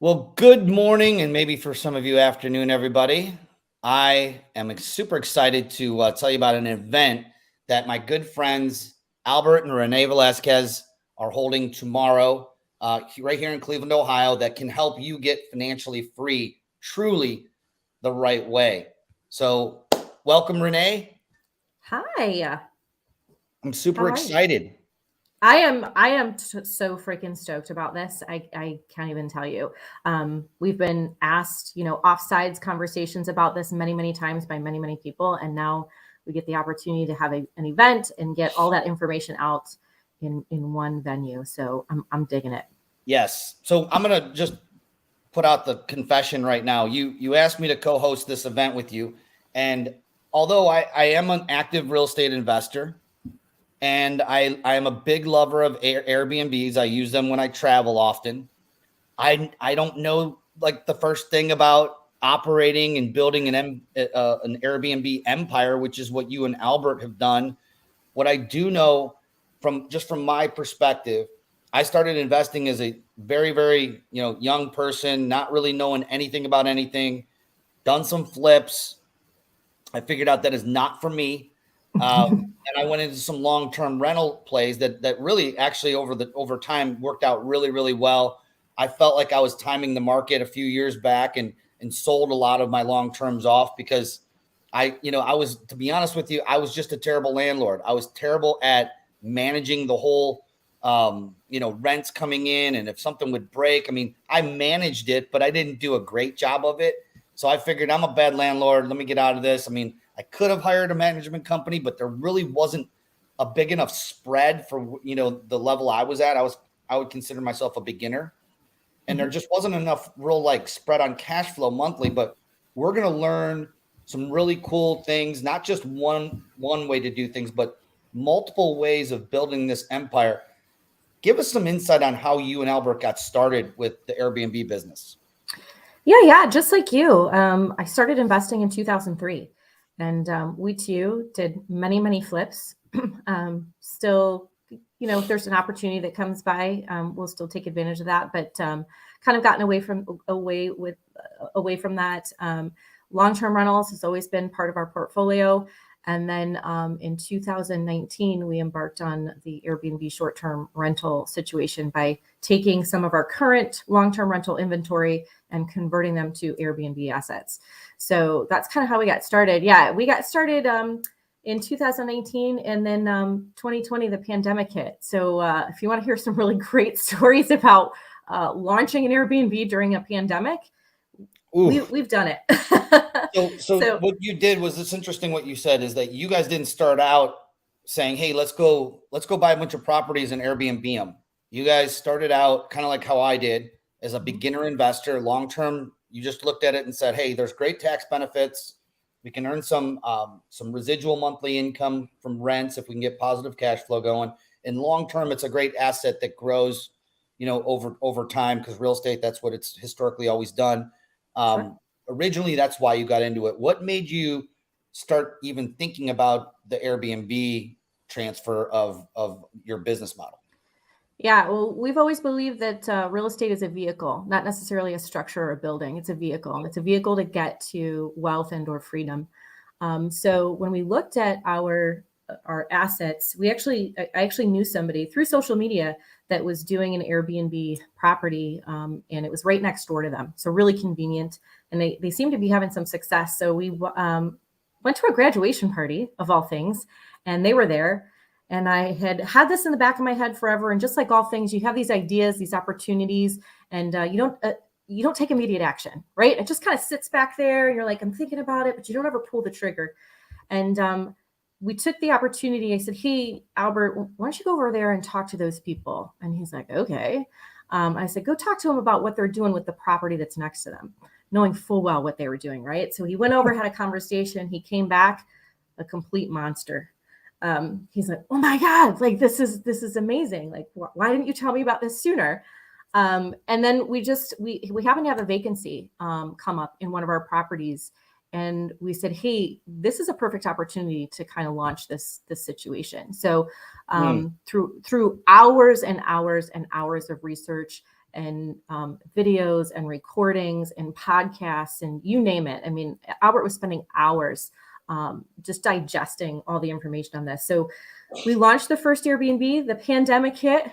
Well, good morning, and maybe for some of you, afternoon, everybody. I am super excited to tell you about an event that my good friends Albert and Renee Valasquez are holding tomorrow, right here in Cleveland, Ohio, that can help you get financially free, truly the right way. So, welcome, Renee. Hi. I'm super How are you? excited. I am so freaking stoked about this. I can't even tell you. We've been asked, offsides conversations about this many times by many people, and now we get the opportunity to have an event and get all that information out in one venue. So I'm digging it. Yes. So I'm gonna just put out the confession right now. You asked me to co-host this event with you, and although I am an active real estate investor, and I am a big lover of Airbnbs. I use them when I travel often. I don't know like the first thing about operating and building an Airbnb empire, which is what you and Albert have done. What I do know from my perspective, I started investing as a very young person, not really knowing anything about anything. Done some flips. I figured out that is not for me. And I went into some long-term rental plays that really actually over time worked out really well. I felt like I was timing the market a few years back and sold a lot of my long-terms off because I was, to be honest with you, I was just a terrible landlord. I was terrible at managing the whole rents coming in, and if something would break, I mean, I managed it, but I didn't do a great job of it. So I figured I'm a bad landlord. Let me get out of this. I mean, I could have hired a management company, but there really wasn't a big enough spread for the level I was at. I would consider myself a beginner, and there just wasn't enough real like spread on cash flow monthly. But we're gonna learn some really cool things, not just one way to do things, but multiple ways of building this empire. Give us some insight on how you and Albert got started with the Airbnb business. Yeah, just like you. I started investing in 2003, and we too did many flips. Still, if there's an opportunity that comes by, we'll still take advantage of that. But kind of gotten away from that. Long-term rentals has always been part of our portfolio. And then in 2019, we embarked on the Airbnb short-term rental situation by taking some of our current long-term rental inventory and converting them to Airbnb assets. So that's kind of how we got started. Yeah, we got started in 2019, and then 2020, the pandemic hit. So if you want to hear some really great stories about launching an Airbnb during a pandemic, we've done it. So what you did was, it's interesting what you said is that you guys didn't start out saying, hey, let's go buy a bunch of properties and Airbnb them. You guys started out kind of like how I did as a beginner investor, long-term. You just looked at it and said, hey, there's great tax benefits. We can earn some residual monthly income from rents if we can get positive cash flow going. And long-term, it's a great asset that grows, over time, because real estate, that's what it's historically always done. Sure. Originally, that's why you got into it. What made you start even thinking about the Airbnb transfer of your business model? Yeah, well, we've always believed that real estate is a vehicle, not necessarily a structure or a building. It's a vehicle. It's a vehicle to get to wealth and or freedom. So when we looked at our assets, I actually knew somebody through social media that was doing an Airbnb property, and it was right next door to them. So really convenient, and they seemed to be having some success. So we went to a graduation party of all things, and they were there. And I had this in the back of my head forever. And just like all things, you have these ideas, these opportunities, and you don't take immediate action, right? It just kind of sits back there, and you're like, I'm thinking about it, but you don't ever pull the trigger. And we took the opportunity. I said, hey, Albert, why don't you go over there and talk to those people? And he's like, okay. I said, go talk to them about what they're doing with the property that's next to them, knowing full well what they were doing, right? So he went over, had a conversation. He came back a complete monster. He's like, oh my God, like this is amazing. Like, why didn't you tell me about this sooner? And then we happen to have a vacancy come up in one of our properties. And we said, hey, this is a perfect opportunity to kind of launch this situation. So through hours and hours and hours of research and videos and recordings and podcasts and you name it. I mean, Albert was spending hours just digesting all the information on this. So we launched the first Airbnb, the pandemic hit,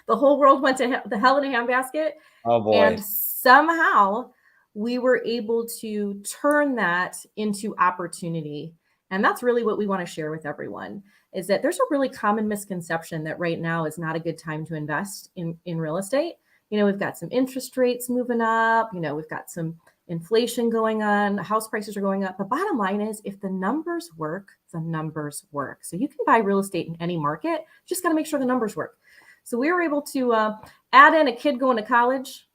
the whole world went to the hell in a handbasket. Oh boy. And somehow we were able to turn that into opportunity. And that's really what we want to share with everyone, is that there's a really common misconception that right now is not a good time to invest in real estate. You know, we've got some interest rates moving up, you know, we've got some inflation going on, house prices are going up. The bottom line is, if the numbers work, the numbers work. So you can buy real estate in any market, just got to make sure the numbers work. So we were able to add in a kid going to college,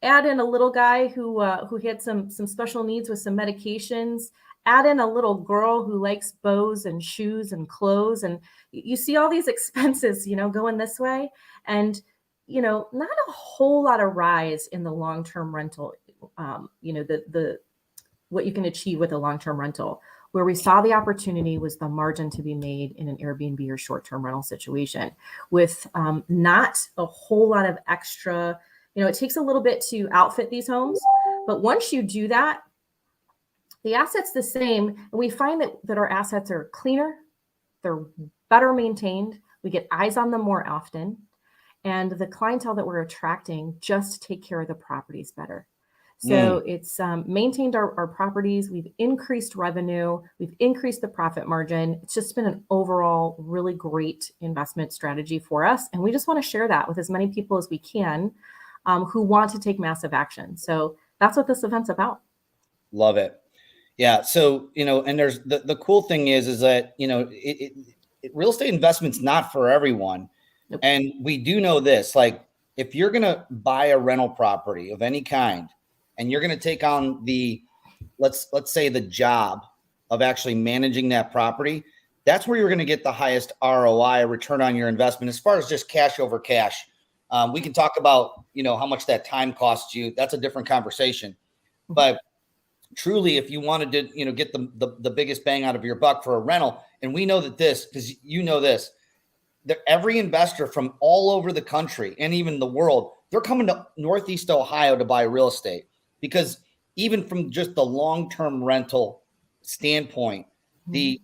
add in a little guy who had some special needs with some medications, add in a little girl who likes bows and shoes and clothes. And you see all these expenses, you know, going this way. And, you know, not a whole lot of rise in the long-term rental, you know, the what you can achieve with a long-term rental. Where we saw the opportunity was the margin to be made in an Airbnb or short-term rental situation with not a whole lot of extra. You know, it takes a little bit to outfit these homes, but once you do that, the asset's the same. And we find that our assets are cleaner, they're better maintained, we get eyes on them more often, and the clientele that we're attracting just take care of the properties better. So it's maintained our properties. We've increased revenue. We've increased the profit margin. It's just been an overall really great investment strategy for us. And we just want to share that with as many people as we can who want to take massive action. So that's what this event's about. Love it. Yeah. So, you know, and there's the cool thing is that, you know, real estate investment's not for everyone. Nope. And we do know this, like, if you're going to buy a rental property of any kind, and you're going to take on the, let's say, the job of actually managing that property, that's where you're going to get the highest ROI, return on your investment, as far as just cash over cash. We can talk about, you know, how much that time costs you. That's a different conversation. But truly, if you wanted to, you know, get the biggest bang out of your buck for a rental, and we know that this, because you know this, that every investor from all over the country and even the world, they're coming to Northeast Ohio to buy real estate. Because even from just the long-term rental standpoint, the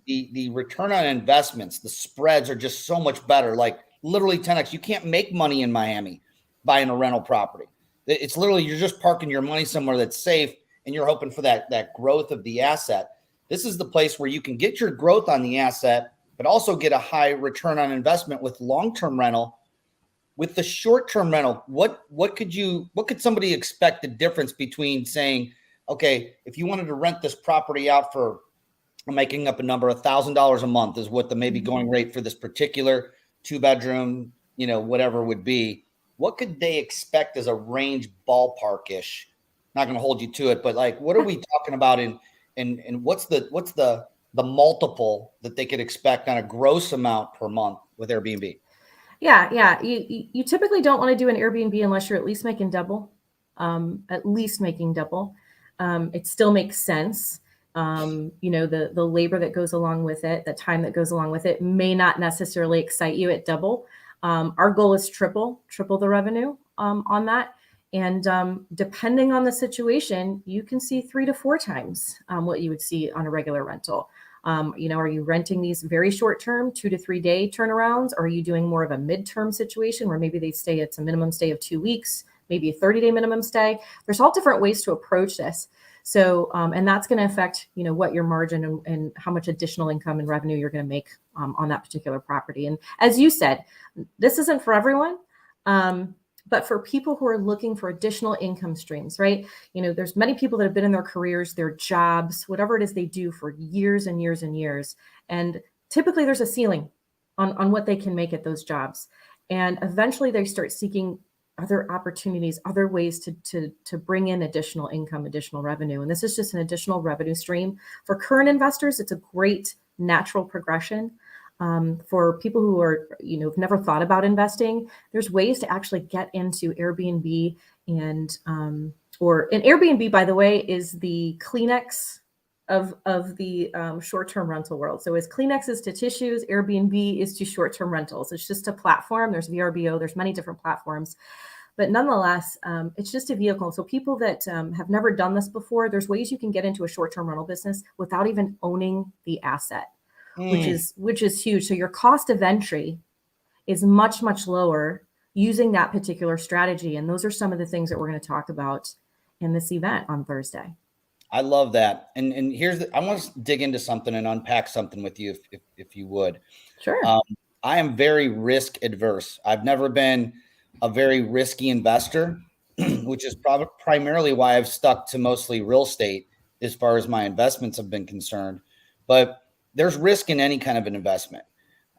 return on investments, the spreads are just so much better. Like literally 10x. You can't make money in Miami buying a rental property. It's literally, you're just parking your money somewhere that's safe, and you're hoping for that growth of the asset. This is the place where you can get your growth on the asset, but also get a high return on investment with long-term rental. With the short-term rental, what could somebody expect the difference between saying, okay, if you wanted to rent this property out for, I'm making up a number, $1,000 a month is what the maybe going rate for this particular 2-bedroom, you know, whatever would be. What could they expect as a range ballpark-ish? Not going to hold you to it, but like, what are we talking about and what's the multiple that they could expect on a gross amount per month with Airbnb? Yeah. You typically don't want to do an Airbnb unless you're at least making double. It still makes sense. You know, the labor that goes along with it, the time that goes along with it may not necessarily excite you at double. Our goal is triple the revenue on that. And depending on the situation, you can see 3 to 4 times what you would see on a regular rental. You know, are you renting these very short term, 2 to 3 day turnarounds? Or are you doing more of a midterm situation where maybe it's a minimum stay of 2 weeks, maybe a 30-day minimum stay? There's all different ways to approach this. So, and that's going to affect, you know, what your margin and how much additional income and revenue you're going to make on that particular property. And as you said, this isn't for everyone. But for people who are looking for additional income streams, right? You know, there's many people that have been in their careers, their jobs, whatever it is they do for years and years and years. And typically there's a ceiling on what they can make at those jobs. And eventually they start seeking other opportunities, other ways to bring in additional income, additional revenue. And this is just an additional revenue stream. For current investors, it's a great natural progression. For people who are, you know, have never thought about investing, there's ways to actually get into Airbnb and an Airbnb, by the way, is the Kleenex of the short-term rental world. So as Kleenex is to tissues, Airbnb is to short-term rentals. It's just a platform. There's VRBO. There's many different platforms. But nonetheless, it's just a vehicle. So people that have never done this before, there's ways you can get into a short-term rental business without even owning the asset, which is huge. So your cost of entry is much, much lower using that particular strategy. And those are some of the things that we're going to talk about in this event on Thursday. I love that. And I want to dig into something and unpack something with you if you would. Sure. I am very risk adverse. I've never been a very risky investor, which is primarily why I've stuck to mostly real estate as far as my investments have been concerned. But there's risk in any kind of an investment.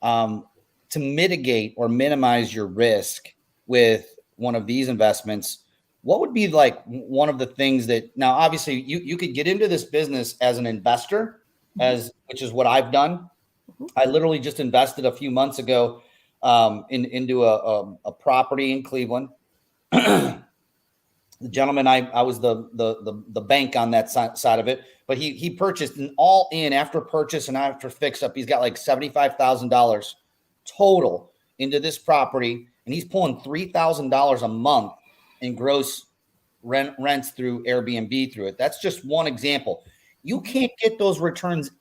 To mitigate or minimize your risk with one of these investments, what would be like one of the things that, now obviously you could get into this business as an investor, which is what I've done. I literally just invested a few months ago into a property in Cleveland. The gentleman, I was the bank on that side of it, but he purchased an all in after purchase and after fix up. He's got like $75,000 total into this property, and he's pulling $3,000 a month in gross rents through Airbnb through it. That's just one example. You can't get those returns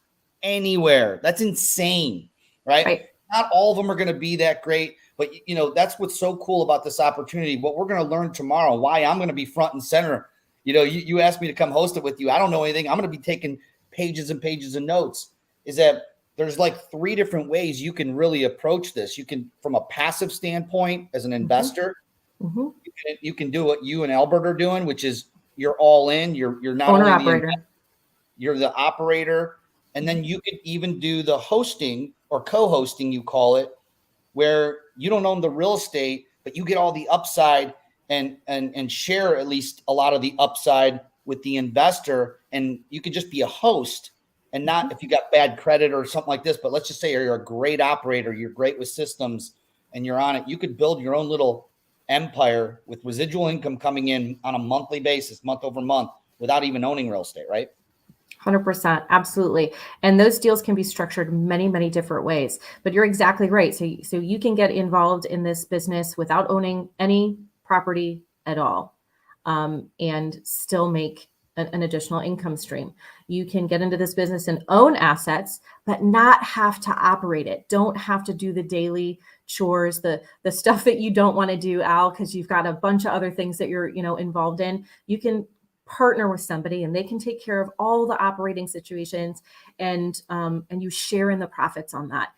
anywhere. That's insane, right? Not all of them are going to be that great, but that's what's so cool about this opportunity. What we're going to learn tomorrow, why I'm going to be front and center. You asked me to come host it with you. I don't know anything. I'm going to be taking pages and pages of notes. Is that there's like 3 different ways you can really approach this. You can, from a passive standpoint as an investor, you can do what you and Albert are doing, which is you're all in. You're not owner only operator. You're the operator. And then you could even do the hosting or co-hosting, you call it, where you don't own the real estate, but you get all the upside and share at least a lot of the upside with the investor. And you could just be a host and not if you got bad credit or something like this. But let's just say you're a great operator, you're great with systems, and you're on it. You could build your own little empire with residual income coming in on a monthly basis, month over month, without even owning real estate, right? 100%. Absolutely. And those deals can be structured many, many different ways, but you're exactly right. So you can get involved in this business without owning any property at all, and still make an additional income stream. You can get into this business and own assets, but not have to operate it. Don't have to do the daily chores, the stuff that you don't want to do, Al, because you've got a bunch of other things that you're, involved in. You can partner with somebody and they can take care of all the operating situations, and you share in the profits on that.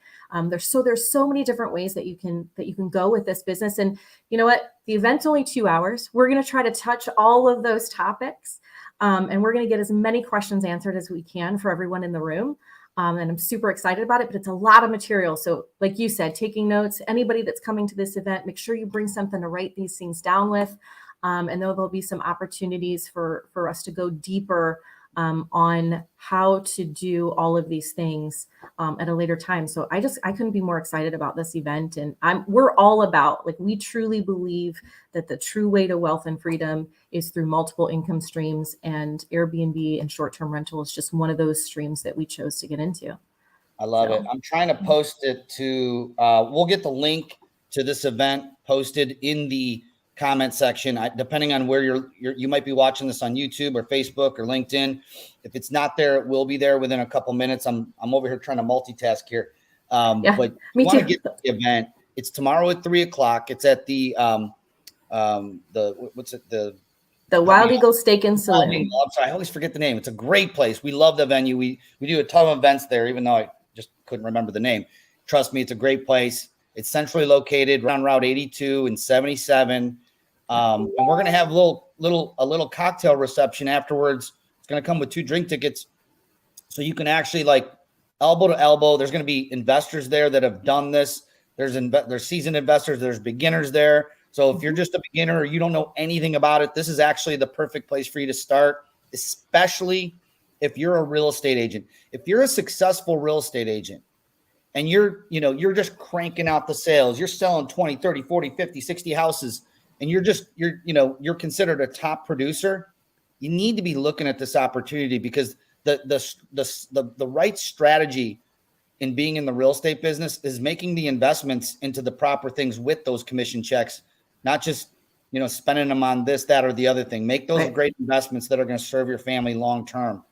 There's so many different ways that you can go with this business. And you know what? The event's only 2 hours. We're going to try to touch all of those topics. And we're going to get as many questions answered as we can for everyone in the room. And I'm super excited about it, but it's a lot of material. So like you said, taking notes, anybody that's coming to this event, make sure you bring something to write these things down with. And there'll be some opportunities for us to go deeper on how to do all of these things at a later time. So I couldn't be more excited about this event. And we're all about, like, we truly believe that the true way to wealth and freedom is through multiple income streams, and Airbnb and short-term rental is just one of those streams that we chose to get into. I love it. I'm trying to post it to, we'll get the link to this event posted in the comment section. Depending on where you might be watching this on YouTube or Facebook or LinkedIn. If it's not there, it will be there within a couple minutes. I'm over here trying to multitask here. But you want to get to the event. It's tomorrow at 3:00. It's at the Wild Eagle Steak and Saloon. I'm sorry, I always forget the name. It's a great place. We love the venue. We do a ton of events there, even though I just couldn't remember the name. Trust me, it's a great place. It's centrally located around Route 82 and 77. And we're going to have a little cocktail reception afterwards. It's going to come with 2 drink tickets. So you can actually, like, elbow to elbow. There's going to be investors there that have done this. There's seasoned investors. There's beginners there. So if you're just a beginner or you don't know anything about it, this is actually the perfect place for you to start, especially if you're a real estate agent. If you're a successful real estate agent and you're just cranking out the sales, you're selling 20, 30, 40, 50, 60 houses, and you're considered a top producer, you need to be looking at this opportunity, because the right strategy in being in the real estate business is making the investments into the proper things with those commission checks, not just spending them on this, that, or the other thing. Make those Right. great investments that are going to serve your family long term.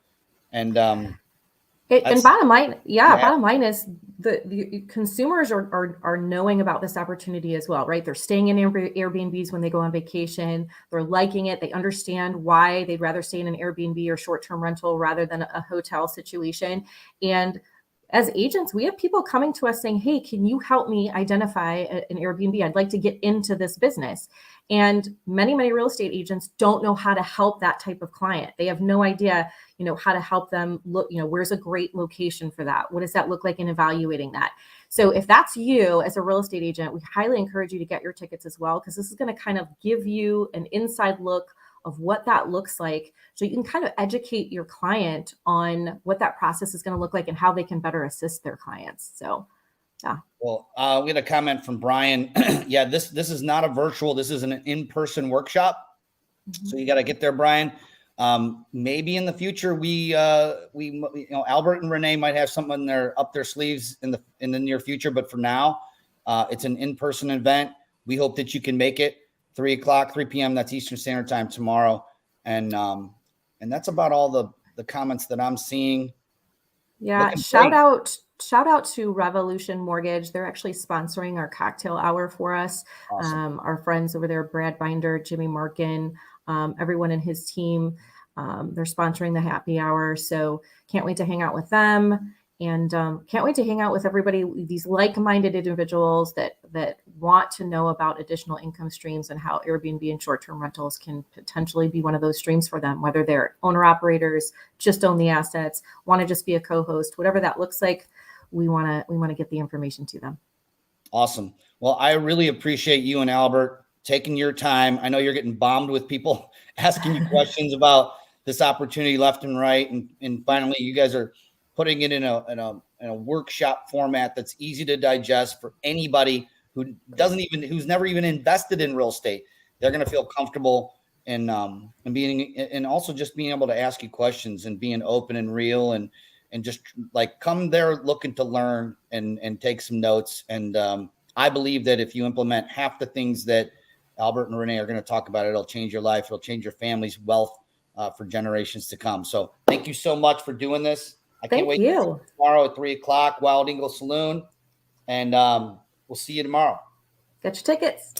And and bottom line, yeah. bottom line is the consumers are knowing about this opportunity as well, right? They're staying in Airbnbs when they go on vacation. They're liking it. They understand why they'd rather stay in an Airbnb or short-term rental rather than a hotel situation. And as agents, we have people coming to us saying, hey, can you help me identify an Airbnb? I'd like to get into this business. And many real estate agents don't know how to help that type of client. They have no idea, how to help them look, where's a great location for that? What does that look like in evaluating that? So if that's you as a real estate agent, we highly encourage you to get your tickets as well, because this is going to kind of give you an inside look of what that looks like, so you can kind of educate your client on what that process is going to look like and how they can better assist their clients. So yeah. Well, we had a comment from Brian. Yeah, this is not a virtual, this is an in-person workshop. Mm-hmm. So you got to get there, Brian. Maybe in the future we Albert and Renee might have something up their sleeves in the near future, but for now, it's an in-person event. We hope that you can make it. 3 p.m. That's Eastern Standard Time tomorrow. And that's about all the comments that I'm seeing. Yeah. Shout out to Revolution Mortgage. They're actually sponsoring our cocktail hour for us. Awesome. Our friends over there, Brad Binder, Jimmy Markin, everyone in his team, they're sponsoring the happy hour. So can't wait to hang out with them. And can't wait to hang out with everybody, these like-minded individuals that want to know about additional income streams and how Airbnb and short-term rentals can potentially be one of those streams for them, whether they're owner-operators, just own the assets, want to just be a co-host, whatever that looks like, we want to get the information to them. Awesome. Well, I really appreciate you and Albert taking your time. I know you're getting bombed with people asking you questions about this opportunity left and right. And finally, you guys are putting it in a workshop format that's easy to digest for anybody who's never even invested in real estate. They're going to feel comfortable and also just being able to ask you questions and being open and real and just like come there looking to learn and take some notes. And I believe that if you implement half the things that Albert and Renee are going to talk about, it'll change your life. It'll change your family's wealth for generations to come. So thank you so much for doing this. I can't wait to see you tomorrow at 3 o'clock, Wild Eagle Saloon. And we'll see you tomorrow. Get your tickets.